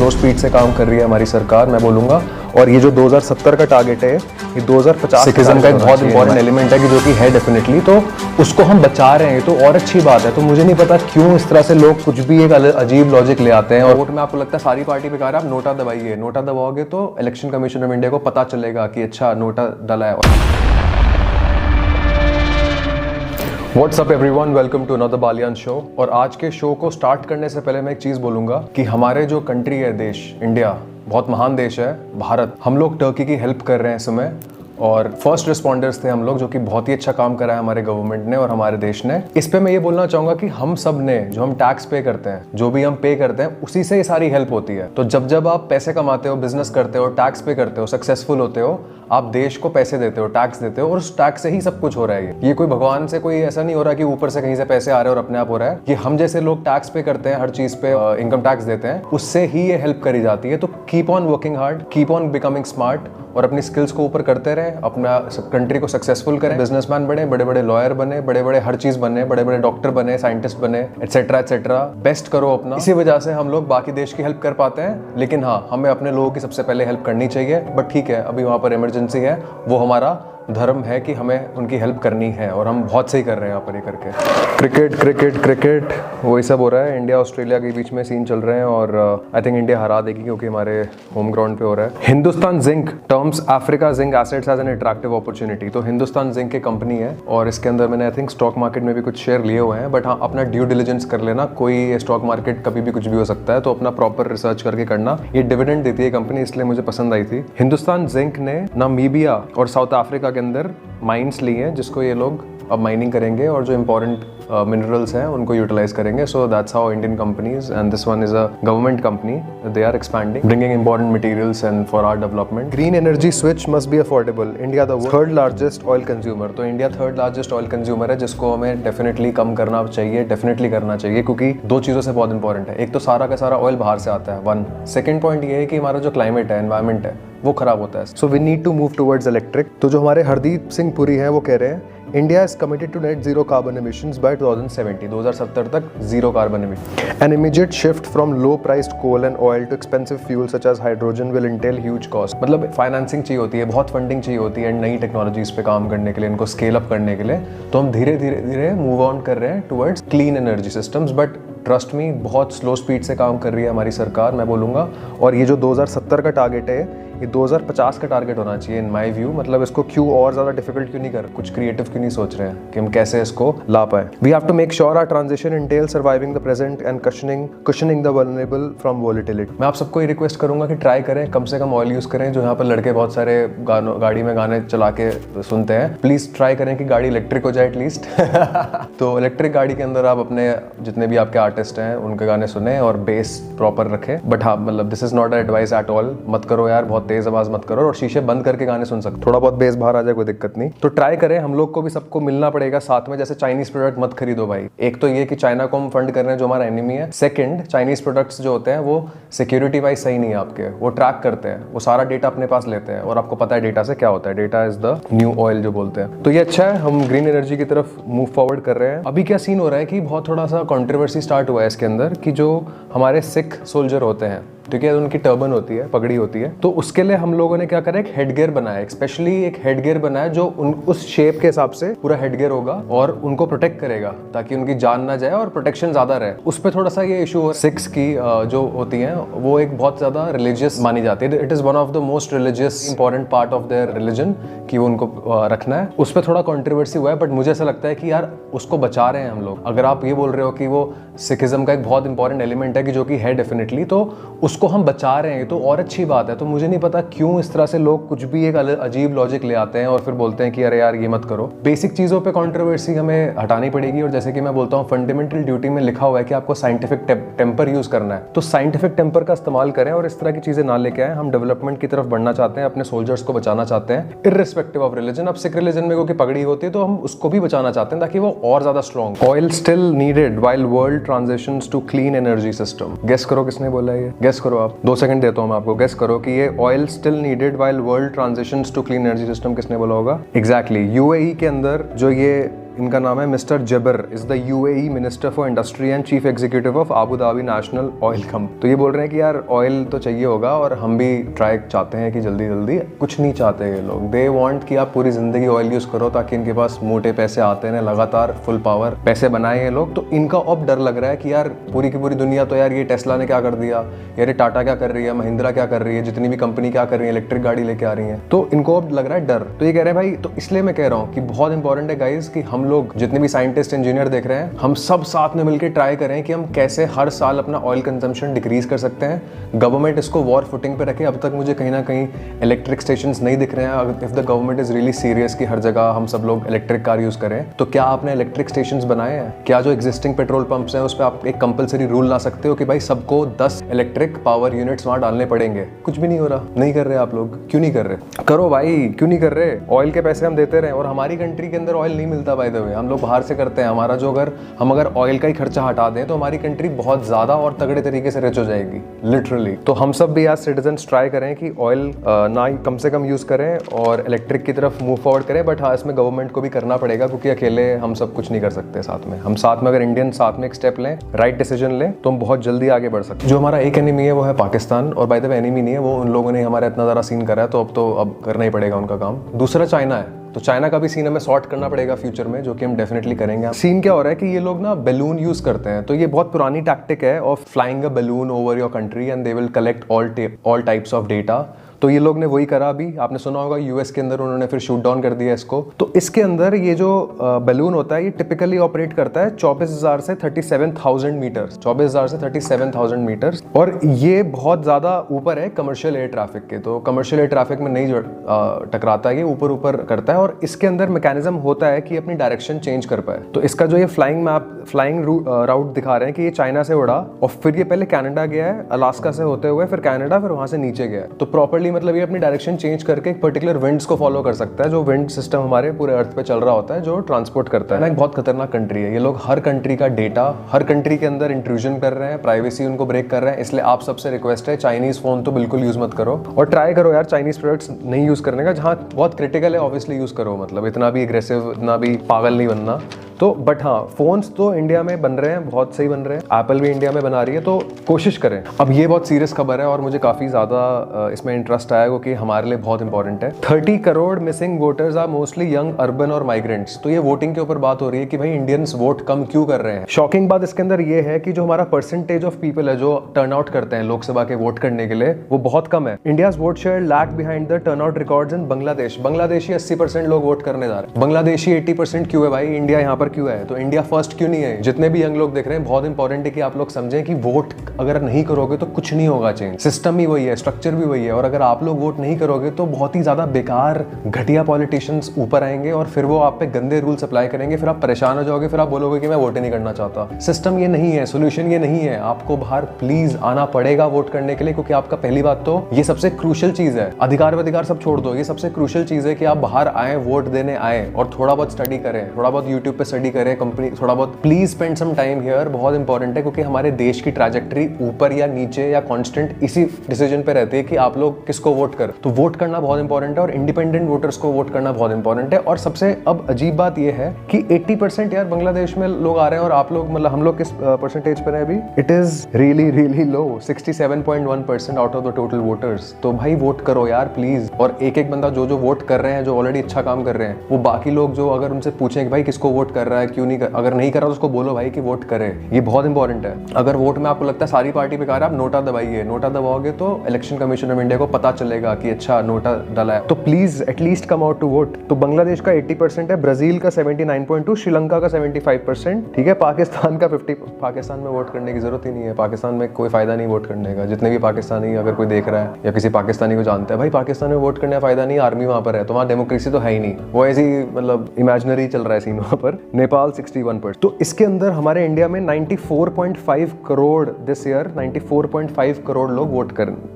Slow speed से काम कर रही है हमारी सरकार, मैं बोलूँगा। और ये जो 2070 का टारगेट है, ये 2050 सिक्किज्म का एक बहुत इंपॉर्टेंट एलिमेंट है कि जो कि है डेफिनेटली, तो उसको हम बचा रहे हैं, तो और अच्छी बात है। तो मुझे नहीं पता क्यों इस तरह से लोग कुछ भी एक अजीब लॉजिक ले आते हैं। और वोट में आपको लगता है सारी पार्टी बेकार है, आप नोटा दबाइए, नोटा दबाओगे तो इलेक्शन कमीशन ऑफ इंडिया को पता चलेगा कि अच्छा नोटा डला है। What's up everyone, welcome to another Baliyan show. और आज के शो को स्टार्ट करने से पहले मैं एक चीज़ बोलूँगा कि हमारे जो कंट्री है, देश इंडिया, बहुत महान देश है भारत। हम लोग टर्की की हेल्प कर रहे हैं इस समय, और फर्स्ट रिस्पॉन्डर्स थे हम लोग, जो कि बहुत ही अच्छा काम करा है हमारे गवर्नमेंट ने और हमारे देश ने। इस पे मैं ये बोलना चाहूँगा कि हम सब ने, जो हम टैक्स पे करते हैं, जो भी हम पे करते हैं, उसी से ये सारी हेल्प होती है। तो जब आप पैसे कमाते हो, बिजनेस करते हो, टैक्स पे करते हो, सक्सेसफुल होते हो, आप देश को पैसे देते हो, टैक्स देते हो, और उस टैक्स से ही सब कुछ हो रहा है। ये कोई भगवान से कोई ऐसा नहीं हो रहा कि ऊपर से कहीं से पैसे आ रहे हैं और अपने आप हो रहा है। ये हम जैसे लोग टैक्स पे करते हैं, हर चीज पे इनकम टैक्स देते हैं, उससे ही ये हेल्प करी जाती है। तो keep on working hard, keep on becoming smart, और अपनी स्किल्स को ऊपर करते रहे, अपना कंट्री को सक्सेसफुल करें, बिजनेसमैन बने, बड़े बड़े लॉयर बने, बड़े बड़े हर चीज बने, बड़े बड़े डॉक्टर बने, साइंटिस्ट बने, एटसेट्रा एटसेट्रा। बेस्ट करो अपना। इसी वजह से हम लोग बाकी देश की हेल्प कर पाते हैं। लेकिन हाँ, हमें अपने लोगों की सबसे पहले हेल्प करनी चाहिए। बट ठीक है, अभी वहाँ पर इमरजेंसी है, वो हमारा धर्म है कि हमें उनकी हेल्प करनी है, और हम बहुत सही कर रहे हैं यहाँ पर ये करके। क्रिकेट क्रिकेट क्रिकेट वही सब हो रहा है। इंडिया ऑस्ट्रेलिया के बीच में सीन चल रहे हैं, और आई थिंक इंडिया हरा देगी, क्योंकि हमारे होम ग्राउंड पे हो रहा है। Hindustan zinc terms Africa zinc assets as an attractive opportunity. तो हिंदुस्तान जिंक की कंपनी है, और इसके अंदर मैंने आई थिंक स्टॉक मार्केट में भी कुछ शेयर लिए हुए हैं। बट हाँ, अपना ड्यू डिलिजेंस कर लेना, कोई स्टॉक मार्केट कभी भी कुछ भी हो सकता है, तो अपना प्रॉपर रिसर्च करके करना। ये डिविडेंड देती है कंपनी, इसलिए मुझे पसंद आई थी। हिंदुस्तान जिंक ने नामीबिया और साउथ अफ्रीका के अंदर माइंस ली हैं, जिसको ये लोग अब माइनिंग करेंगे, और जो इंपॉर्टेंट मिनरल्स हैं उनको यूटिलाइज करेंगे। So that's how Indian companies, and this one is a government company, they are expanding, bringing important materials and for our development. Green energy switch must be affordable. India the third largest oil consumer. तो India third largest oil consumer है, जिसको हमें definitely come करना चाहिए, definitely करना चाहिए, क्योंकि दो चीज़ों से बहुत इंपॉर्टेंट है। एक तो सारा का सारा ऑयल बाहर से आता है, वन। सेकेंड पॉइंट ये है कि हमारा जो क्लाइमेट है, एनवायरमेंट है, वो खराब होता है। So we need to move towards electric. तो जो हमारे हरदीप सिंह पुरी हैं, वो कह रहे हैं India is committed to net zero carbon emissions by 2070। 2070 तक zero carbon emission. An immediate shift from low priced coal and oil to expensive fuel such as hydrogen will entail huge cost. मतलब financing चाहिए होती है, बहुत funding चाहिए होती है नई टेक्नोलॉजीज पे काम करने के लिए, इनको स्केल अप करने के लिए। तो हम धीरे धीरे मूव ऑन कर रहे हैं towards clean energy systems. But trust me, बहुत स्लो स्पीड से काम कर रही है हमारी सरकार, मैं बोलूँगा। और ये जो 2070 का टारगेट है, ये 2050 का टारगेट होना चाहिए इन माय व्यू। मतलब इसको क्यों और ज़्यादा डिफिकल्ट क्यों नहीं कर, कुछ क्रिएटिव क्यों नहीं सोच रहे हैं कि हम कैसे इसको ला पाए। We have to make sure our transition entail surviving the present and cushioning the vulnerable from volatility. मैं आप सबको ये रिक्वेस्ट करूंगा कि ट्राई करें, कम से कम ऑयल यूज़ करें। जो यहाँ पर लड़के बहुत सारे गाड़ी में गाने चला के सुनते हैं, प्लीज़ ट्राई करें कि गाड़ी इलेक्ट्रिक हो जाए एटलीस्ट। तो इलेक्ट्रिक गाड़ी के अंदर आप अपने जितने भी आपके आर्टिस्ट हैं उनके गाने सुने, और बेस प्रॉपर रखें। बट हाँ, मतलब this is not advice at all. मत करो यार, बहुत तेज आवाज मत करो, और शीशे बंद करके गाने सुन सकते, थोड़ा बहुत बेस बाहर आ जाए कोई दिक्कत नहीं। तो ट्राई करें, हम लोग को भी सबको मिलना पड़ेगा साथ में। जैसे चाइनीज प्रोडक्ट मत खरीदो भाई। एक तो ये कि चाइना को हम फंड कर रहे हैं, जो हमारा एनिमी है। सेकंड, चाइनीज प्रोडक्ट्स जो होते हैं वो सिक्योरिटी वाइज सही नहीं है आपके, वो ट्रैक करते हैं, वो सारा डेटा अपने पास लेते हैं, और आपको पता है डेटा से क्या होता है। Data is the new oil जो बोलते हैं। तो ये अच्छा है, हम ग्रीन एनर्जी की तरफ मूव फॉरवर्ड कर रहे हैं। अभी क्या सीन हो रहा है कि बहुत थोड़ा सा कंट्रोवर्सी स्टार्ट हुआ है इसके अंदर, कि जो हमारे सिख सोल्जर होते हैं, ठीक है, उनकी टर्बन होती है, पगड़ी होती है, तो उसके लिए हम लोगों ने क्या करा, एक हेडगियर बनाया, स्पेशली एक हेडगियर बनाया जो उस शेप के हिसाब से पूरा हेडगियर होगा और उनको प्रोटेक्ट करेगा, ताकि उनकी जान ना जाए और प्रोटेक्शन ज्यादा रहे। उस पर थोड़ा सा ये इशू हो, सिख्स की जो होती हैं वो एक बहुत ज्यादा रिलीजियस मानी जाती है। It is one of the most religious important part of their religion कि वो उनको रखना है। उस पर थोड़ा कॉन्ट्रोवर्सी हुआ है, बट मुझे ऐसा लगता है कि यार उसको बचा रहे हैं हम लोग। अगर आप ये बोल रहे हो कि वो सिखिज्म का एक बहुत इंपॉर्टेंट एलिमेंट है, कि जो कि है डेफिनेटली, तो उसको हम बचा रहे हैं, तो और अच्छी बात है। तो मुझे नहीं पता क्यों इस तरह से लोग कुछ भी एक अजीब लॉजिक ले आते हैं और फिर बोलते हैं कि अरे यार ये मत करो। बेसिक चीजों पे कंट्रोवर्सी हमें हटानी पड़ेगी। और जैसे कि मैं बोलता हूँ, फंडामेंटल ड्यूटी में लिखा हुआ है कि आपको साइंटिफिक टेम्पर यूज करना है, तो साइंटिफिक टेम्पर का इस्तेमाल करें और इस तरह की चीजें ना लेके आए। हम डेवलपमेंट की तरफ बढ़ना चाहते हैं, अपने सोल्जर्स को बचाना चाहते हैं, इर्रिस्पेक्टिव ऑफ रिलीजन। अब सिख रिलीजन में क्योंकि पगड़ी होती है, तो हम उसको भी बचाना चाहते हैं ताकि वो और ज्यादा strong. Oil still needed while world transitions to clean energy system. Guess करो किसने बोला है ये, गेस करो आप। 2 सेकंड देता हूं मैं आपको, गेस करो कि ये oil still needed while world transitions to clean energy system किसने बोला होगा। एग्जैक्टली यूएई के अंदर जो ये इनका नाम है मिस्टर जबर, is the UAE minister for industry and chief executive of Abu Dhabi national oil company. तो ये बोल रहे हैं कि यार ऑयल तो चाहिए होगा और हम भी ट्राई चाहते हैं कि जल्दी जल्दी, कुछ नहीं चाहते ये लोग। दे वांट कि आप पूरी जिंदगी ऑयल यूज करो ताकि इनके पास मोटे पैसे आते हैं, लगातार फुल पावर पैसे बनाए ये लोग। तो इनका अब डर लग रहा है कि यार पूरी की पूरी दुनिया तो यार ये टेस्ला ने क्या कर दिया, यार टाटा क्या कर रही है, महिंद्रा क्या कर रही है, जितनी भी कंपनी क्या कर रही है, इलेक्ट्रिक गाड़ी लेके आ रही है, तो इनको अब लग रहा है डर। तो ये कह रहे हैं भाई, तो इसलिए मैं कह रहा हूँ कि बहुत इंपॉर्टेंट है गाइज कि हम लोग जितने भी साइंटिस्ट इंजीनियर देख रहे हैं, हम सब साथ में मिलकर ट्राई करें कि हम कैसे हर साल अपना ऑयल कंजम्पशन डिक्रीज कर सकते हैं। गवर्नमेंट इसको वॉर फुटिंग पे रखे। अब तक मुझे कहीं ना कहीं इलेक्ट्रिक स्टेशन नहीं दिख रहे हैं। If the government is really serious कि हर जगह हम सब लोग इलेक्ट्रिक कार यूज करें, तो क्या आपने इलेक्ट्रिक स्टेशन बनाए हैं? क्या जो एग्जिस्टिंग पेट्रोल पंप्स हैं उस पर आप एक कंपलसरी रूल ला सकते हो कि भाई सबको 10 इलेक्ट्रिक पावर यूनिट्स वहां डालने पड़ेंगे? कुछ भी नहीं हो रहा, नहीं कर रहे आप लोग। क्यों नहीं कर रहे? करो भाई, क्यों नहीं कर रहे? ऑयल के पैसे हम देते रहे और हमारी कंट्री के अंदर ऑयल नहीं मिलता बाय द वे, हम लोग बाहर से करते हैं। हमारा जो अगर ऑयल का ही खर्चा हटा दें तो हमारी कंट्री बहुत ज्यादा और तगड़े तरीके से रिच हो जाएगी, लिटरली। तो हम सब भी आज सिटीजन्स ट्राई करें कि ऑयल ना ही कम से कम यूज करें और इलेक्ट्रिक की तरफ मूव फॉरवर्ड करें। बट हाँ, इसमें गवर्नमेंट को भी करना पड़ेगा क्योंकि अकेले हम सब कुछ नहीं कर सकते। साथ में हम साथ में अगर इंडियन साथ में एक स्टेप लें, राइट डिसीजन लें, तो हम बहुत जल्दी आगे बढ़ सकते हैं। जो हमारा एक एनिमी है वो है पाकिस्तान, और बाय द वे एनिमी नहीं है वो, उन लोगों ने हमारा इतना ज़्यादा सीन करा है तो अब करना ही पड़ेगा उनका काम। दूसरा चाइना है, तो चाइना का भी सीन हमें सॉर्ट करना पड़ेगा फ्यूचर में, जो कि हम डेफिनेटली करेंगे। सीन क्या हो रहा है कि ये लोग ना बैलून यूज करते हैं, तो ये बहुत पुरानी टैक्टिक है of flying a balloon over your country and they will collect all types of data. तो ये लोग ने वही करा। अभी आपने सुना होगा यूएस के अंदर उन्होंने फिर शूट डाउन कर दिया इसको। तो इसके अंदर ये जो बैलून होता है ये टिपिकली ऑपरेट करता है 24,000 से 37,000 मीटर, 24,000 से 37,000 मीटर, और ये बहुत ज्यादा ऊपर है कमर्शियल एयर ट्रैफिक के। तो कमर्शियल एयर ट्रैफिक में नहीं टकराता है, ये ऊपर ऊपर करता है। और इसके अंदर मैकेनिज्म होता है कि अपनी डायरेक्शन चेंज कर पाए। तो इसका जो ये फ्लाइंग राउट दिखा रहे हैं कि ये चाइना से उड़ा और फिर ये पहले कनाडा गया है, अलास्का से होते हुए फिर कनाडा, फिर वहां से नीचे गया है। तो प्रॉपर्ली मतलब ये अपनी डायरेक्शन चेंज करके एक पर्टिकुलर विंड्स को फॉलो कर सकता है, जो विंड सिस्टम हमारे पूरे अर्थ पे चल रहा होता है, जो ट्रांसपोर्ट करता है। एक बहुत खतरनाक कंट्री है ये लोग। हर कंट्री का डेटा हर कंट्री के अंदर इंट्रूजन कर रहे हैं, प्राइवेसी उनको ब्रेक कर रहे हैं। इसलिए आप सबसे रिक्वेस्ट है, चाइनीज फोन तो बिल्कुल यूज मत करो और ट्राई करो यार चाइनीज प्रोडक्ट्स नहीं यूज करने का। जहां बहुत क्रिटिकल है ऑब्वियसली यूज करो, मतलब इतना भी एग्रेसिव, इतना भी पागल नहीं बनना। तो बट हाँ, फोन्स तो इंडिया में बन रहे हैं, बहुत सही बन रहे हैं। एप्पल भी इंडिया में बना रही है, तो कोशिश करें। अब ये बहुत सीरियस खबर है और मुझे काफी ज्यादा इसमें इंटरेस्ट आया क्योंकि हमारे लिए बहुत इंपॉर्टेंट है। 30 crore missing voters are mostly young, urban और माइग्रेंट्स। तो ये वोटिंग के ऊपर बात हो रही है कि भाई इंडियंस वोट कम क्यों कर रहे हैं। शॉकिंग बात इसके अंदर ये है कि जो हमारा परसेंटेज ऑफ पीपल है जो टर्न आउट करते हैं लोकसभा के वोट करने के लिए, वो बहुत कम है। India's vote share lag behind the turn out records in Bangladesh. Bangladeshi 80% लोग वोट करने जा रहे हैं। बांग्लादेशी 80% क्यों है भाई? इंडिया यहाँ पर क्यों है? तो इंडिया फर्स्ट क्यों नहीं है? जितने भी यंग लोग देख रहे हैं, बहुत इंपॉर्टेंट है कि आप लोग समझें कि वोट अगर नहीं करोगे तो कुछ नहीं होगा चेंज। सिस्टम ही वही है, स्ट्रक्चर भी वही है, और अगर आप लोग वोट नहीं करोगे तो बहुत ही ज्यादा बेकार घटिया पॉलिटिशियंस ऊपर आएंगे और फिर वो आप पे गंदे रूल्स अप्लाई करेंगे। फिर आप परेशान हो जाओगे, फिर आप बोलोगे कि मैं वोट ही नहीं करना चाहता। सिस्टम ये नहीं है, सोल्यूशन ये नहीं है। आपको बाहर प्लीज आना पड़ेगा वोट करने के लिए, क्योंकि आपका पहली बात तो ये सबसे क्रूशियल चीज है। अधिकार सब छोड़ दो, ये सबसे क्रूशियल चीज है कि आप बाहर आए, वोट देने आए और थोड़ा बहुत स्टडी करें, थोड़ा बहुत यूट्यूब पे स्टडी करें, कंपनी थोड़ा बहुत please spend some time here. बहुत इंपॉर्टेंट है क्योंकि हमारे देश की ट्रैजेक्टरी ऊपर या नीचे या कांस्टेंट इसी डिसीजन पे रहती है कि आप लोग किसको वोट कर। तो वोट करना बहुत इंपॉर्टेंट है और इंडिपेंडेंट वोटर्स को वोट करना बहुत इंपॉर्टेंट है। और सबसे अब अजीब बात यह है कि 80% यार बांग्लादेश में लोग आ रहे हैं और आप लोग मतलब हम लोग किस परसेंटेज पर है अभी? It is really low, 67.1% out of the total voters. तो भाई वोट करो यार प्लीज। और एक बंदा जो वोट कर रहे हैं, जो ऑलरेडी अच्छा काम कर रहे हैं, वो बाकी लोग जो अगर उनसे पूछें कि भाई किसको वोट कर रहा है, क्यों नहीं कर, अगर नहीं कर रहा तो उसको बोलो भाई कि वोट करे। ये बहुत इंपॉर्टेंट है। अगर वोट में आपको लगता है सारी पार्टी बेकार है, आप नोटा दबाइए। नोटा दबाओगे तो इलेक्शन कमीशन ऑफ इंडिया को पता चलेगा कि अच्छा नोटा डाला है। तो please at least come out to vote. तो बांग्लादेश का 80% है, ब्राजील का 79.2, श्रीलंका का 75%, ठीक है, पाकिस्तान का 50। पाकिस्तान में वोट करने की जरूरत ही नहीं है, पाकिस्तान में कोई फायदा नहीं वोट करने का। जितने भी पाकिस्तानी अगर कोई देख रहा है या किसी पाकिस्तानी को जानता है, भाई पाकिस्तान में वोट करने का फायदा नहीं, आर्मी वहां पर है, तो वहां डेमोक्रेसी तो है ही नहीं, वो ऐसी मतलब इमेजिनरी चल रहा है सीन वहां पर। नेपाल 61%। तो इसके अंदर हमारे इंडिया में 94.5 करोड़ दिस ईयर 94.5 करोड़ लोग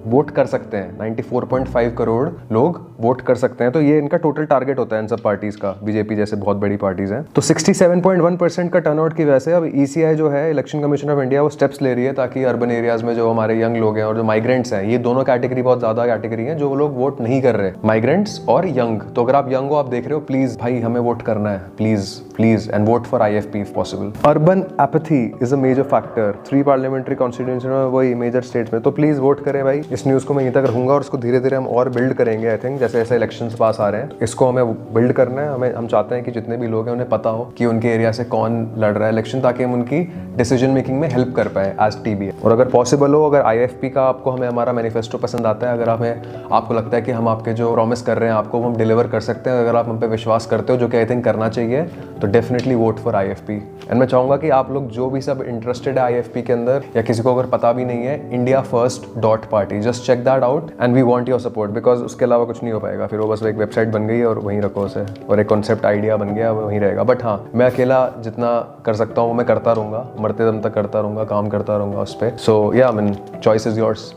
वोट कर सकते हैं। 94.5 करोड़ लोग वोट कर सकते हैं। तो ये इनका टोटल टारगेट होता है इन सब पार्टीज का, बीजेपी जैसे बहुत बड़ी पार्टीज हैं। तो 67.1% का टर्नआउट की वजह से अब ईसीआई जो है, इलेक्शन कमीशन ऑफ इंडिया, वो स्टेप्स ले रही है ताकि अर्बन एरियाज में जो हमारे यंग लोग हैं और जो माइग्रेंट्स हैं, ये दोनों कैटेगरी बहुत ज्यादा कैटेगरी है जो लोग वोट नहीं कर रहे, माइग्रेंट्स और यंग। तो अगर आप यंग हो, आप देख रहे हो, प्लीज भाई हमें वोट करना है, please please please and vote for IFP if possible. Urban apathy is a major factor 3 parliamentary constituency में, वही मेजर स्टेट्स में। तो प्लीज वोट करें भाई। इस न्यूज़ को मैं यहीं तक रखूंगा और इसको धीरे धीरे हम और बिल्ड करेंगे। आई थिंक जैसे जैसे इलेक्शंस पास आ रहे हैं इसको हमें बिल्ड करना है। हम चाहते हैं कि जितने भी लोग हैं उन्हें पता हो कि उनके एरिया से कौन लड़ रहा है इलेक्शन, ताकि हम उनकी डिसीजन मेकिंग में हेल्प कर पाए एज TBA। और अगर पॉसिबल हो, अगर IFP का आपको हमें हमारा मैनिफेस्टो पसंद आता है, अगर आपको लगता है कि हम आपके जो प्रॉमिस कर रहे हैं आपको वो हम डिलीवर कर सकते हैं, अगर आप हम पे विश्वास करते हो, जो कि आई थिंक करना चाहिए, तो definitely vote for IFP। And मैं चाहूँगा कि आप लोग जो भी सब इंटरेस्टेड है IFP के अंदर, या किसी को अगर पता भी नहीं है, indiafirst.party, just check that out and we want your support, because उसके अलावा कुछ नहीं हो पाएगा। फिर वो बस एक वेबसाइट बन गई और वहीं रखो उसे, और एक कॉन्सेप्ट आइडिया बन गया, वहीं रहेगा। बट हाँ, मैं अकेला जितना कर सकता हूँ मैं करता रहूँगा, मरते दम तक करता रहूँगा, काम करता रहूँगा उस पर। सो या mean choice is yours.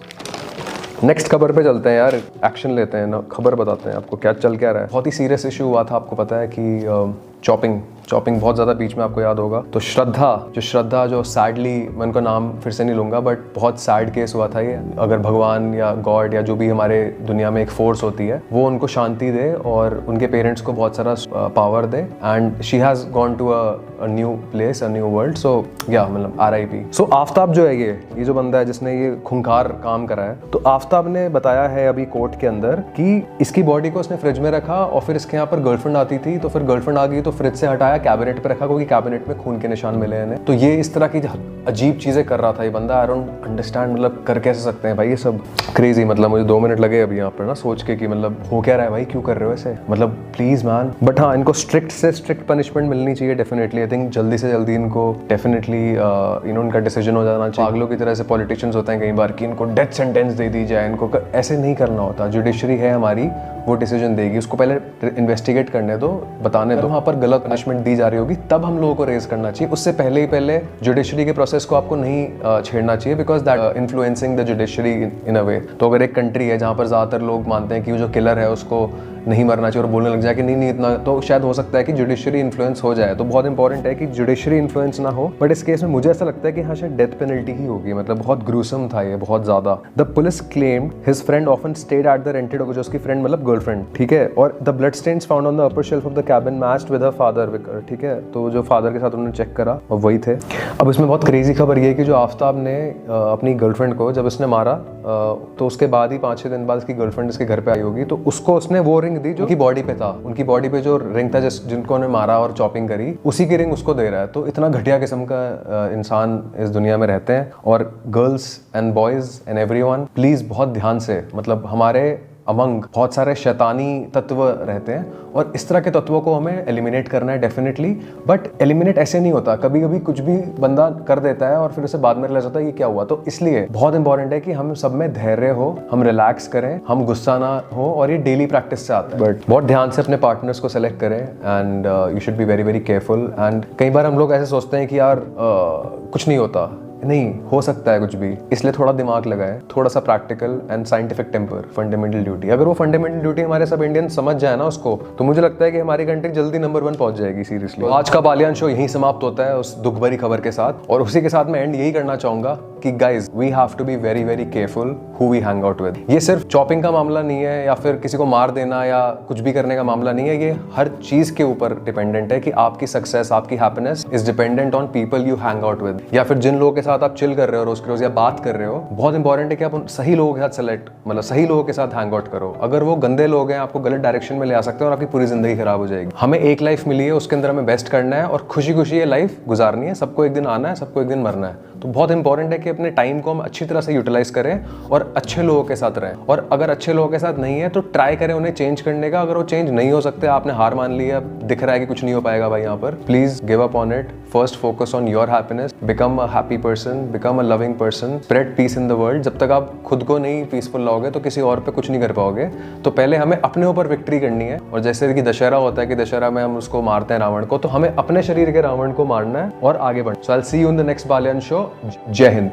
Next खबर पे चलते हैं यार, एक्शन लेते हैं ना, खबर बताते हैं आपको क्या चल क्या रहा है। बहुत ही सीरियस इशू हुआ था, आपको पता है कि चॉपिंग बहुत ज़्यादा बीच में, आपको याद होगा। तो श्रद्धा जो सैडली, मैं उनका नाम फिर से नहीं लूँगा, बट बहुत सैड केस हुआ था ये। अगर भगवान या गॉड या जो भी हमारे दुनिया में एक फोर्स होती है वो उनको शांति दे और उनके पेरेंट्स को बहुत सारा पावर दे, and she has gone to a new place, a new world. So yeah मतलब RIP। सो आफ्ताब जो है ये जो बंदा है जिसने ये खूंखार काम करा है, तो आफ्ताब ने बताया है अभी कोर्ट के अंदर कि इसकी बॉडी को उसने फ्रिज में रखा और फिर इसके यहाँ पर गर्लफ्रेंड आती थी, तो फिर गर्लफ्रेंड आ गई तो फ्रिज से हटाया, कैबिनेट पे रखा, क्योंकि कैबिनेट में खून के निशान मिले हैं। तो ये इस तरह की अजीब चीजें कर रहा था ये बंदा। आई डोंट अंडरस्टैंड, मतलब कर कैसे सकते हैं भाई ये सब, क्रेजी। मतलब मुझे 2 मिनट लगे अभी यहाँ पर ना सोच के कि मतलब हो क्या रहा है भाई, क्यों कर रहे हो ऐसे, मतलब प्लीज मैन। बट हाँ, इनको स्ट्रिक्ट से स्ट्रिक्ट पनिशमेंट मिलनी चाहिए डेफिनेटली। आई थिंक जल्दी से जल्दी इनको डेफिनेटली इनका डिसीजन हो जाना चाहिए। पागलों की तरह से पॉलिटिशियंस होते हैं कई बार कि इनको डेथ सेंटेंस दे दी जाए, इनको ऐसे नहीं करना होता। जुडिशरी है हमारी, वो डिसीजन देगी, उसको पहले इन्वेस्टिगेट करने दो, बताने दो। वहाँ पर गलत पनिशमेंट दी जा रही होगी तब हम लोगों को रेज करना चाहिए, उससे पहले जुडिशरी के प्रोसेस को आपको नहीं छेड़ना चाहिए, because that influencing the judiciary in a way. तो अगर एक कंट्री है जहाँ पर ज़्यादातर लोग मानते हैं कि वो जो किलर है उसको नहीं मरना चाहिए और बोलने लग जाए कि नहीं इतना, तो शायद हो सकता है कि जुडिशरी इन्फ्लुएंस हो जाए। तो बहुत इंपॉर्टेंट है कि जुडिशरी इन्फ्लुएंस ना हो। बट इस केस में मुझे ऐसा लगता है कि हाँ शायद डेथ पेनल्टी ही होगी, मतलब बहुत ग्रूसम था ये, बहुत ज़्यादा। The police claimed his friend often stayed at the rented, जो उसकी फ्रेंड मतलब गर्लफ्रेंड, ठीक है। और the blood stains found on the upper shelf of the cabin matched with her father, ठीक है। तो जो फादर के साथ उन्होंने चेक करा और वही थे। अब इसमें बहुत क्रेजी खबर ये है कि जो आफ्ताब ने अपनी गर्लफ्रेंड को जब उसने मारा तो उसके बाद ही 5-6 दिन बाद उसकी गर्लफ्रेंड इसके घर पे आई होगी, तो उसको उसने वो रिंग दी जो उनकी बॉडी पे था। उनकी बॉडी पे जो रिंग था जिनको उन्हें मारा और चॉपिंग करी, उसी की रिंग उसको दे रहा है। तो इतना घटिया किस्म का इंसान इस दुनिया में रहते हैं। और girls and boys and everyone, please बहुत ध्यान से, मतलब हमारे अमंग बहुत सारे शैतानी तत्व रहते हैं और इस तरह के तत्वों को हमें एलिमिनेट करना है डेफिनेटली। बट एलिमिनेट ऐसे नहीं होता, कभी कभी कुछ भी बंदा कर देता है और फिर उसे बाद में रियलाइज होता है ये क्या हुआ। तो इसलिए बहुत इंपॉर्टेंट है कि हम सब में धैर्य हो, हम रिलैक्स करें, हम गुस्सा ना हो, और ये डेली प्रैक्टिस से आता है। बट बहुत ध्यान से अपने पार्टनर्स को सेलेक्ट करें and you should be very very careful. And कई बार हम लोग ऐसे सोचते हैं कि यार कुछ नहीं होता, नहीं हो सकता है कुछ भी, इसलिए थोड़ा दिमाग लगाए, थोड़ा सा practical and scientific temper, fundamental duty. अगर वो फंडामेंटल ड्यूटी हमारे सब इंडियन समझ जाए ना उसको, तो मुझे लगता है कि हमारी कंट्री जल्दी नंबर 1 पहुंच जाएगी सीरियसली। तो आज का बालियान शो यहीं समाप्त होता है उस दुख भरी खबर के साथ, और उसी के साथ मैं एंड यही करना चाहूंगा कि guys we have to be very very careful who we hang out with. ये सिर्फ चॉपिंग का मामला नहीं है या फिर किसी को मार देना या कुछ भी करने का मामला नहीं है, ये हर चीज के ऊपर डिपेंडेंट है कि आपकी सक्सेस, आपकी happiness is dependent on people you hang out with, या फिर जिन लोगों के साथ आप चिल कर रहे हो रोज के रोज या बात कर रहे हो। बहुत इंपॉर्टेंट है कि आप उन सही लोगों के साथ मतलब सही लोगों के साथ हैंग आउट करो। अगर वो गंदे लोग हैं, आपको गलत डायरेक्शन में ले आ सकते हैं और आपकी पूरी जिंदगी खराब हो जाएगी। हमें एक लाइफ मिली है, उसके अंदर हमें बेस्ट करना है और खुशी खुशी ये लाइफ गुजारनी है। सबको एक दिन आना है, सबको एक दिन मरना है। तो बहुत इंपॉर्टेंट है कि अपने टाइम को हम अच्छी तरह से यूटिलाइज करें और अच्छे लोगों के साथ रहें। और अगर अच्छे लोगों के साथ नहीं है तो ट्राई करें उन्हें चेंज करने का। अगर वो चेंज नहीं हो सकते, आपने हार मान ली है, दिख रहा है कि कुछ नहीं हो पाएगा भाई यहाँ पर, please give up on it. First focus on your happiness, become a happy person, become a loving person, spread peace in the world. जब तक आप खुद को नहीं पीसफुल लाओगे तो किसी और पे कुछ नहीं कर पाओगे। तो पहले हमें अपने ऊपर विक्ट्री करनी है। और जैसे कि दशहरा होता है कि दशहरा में हम उसको मारते हैं रावण को, तो हमें अपने शरीर के रावण को मारना है और आगे बढ़ना। So I will see you in the next Balyan show. जय हिंद।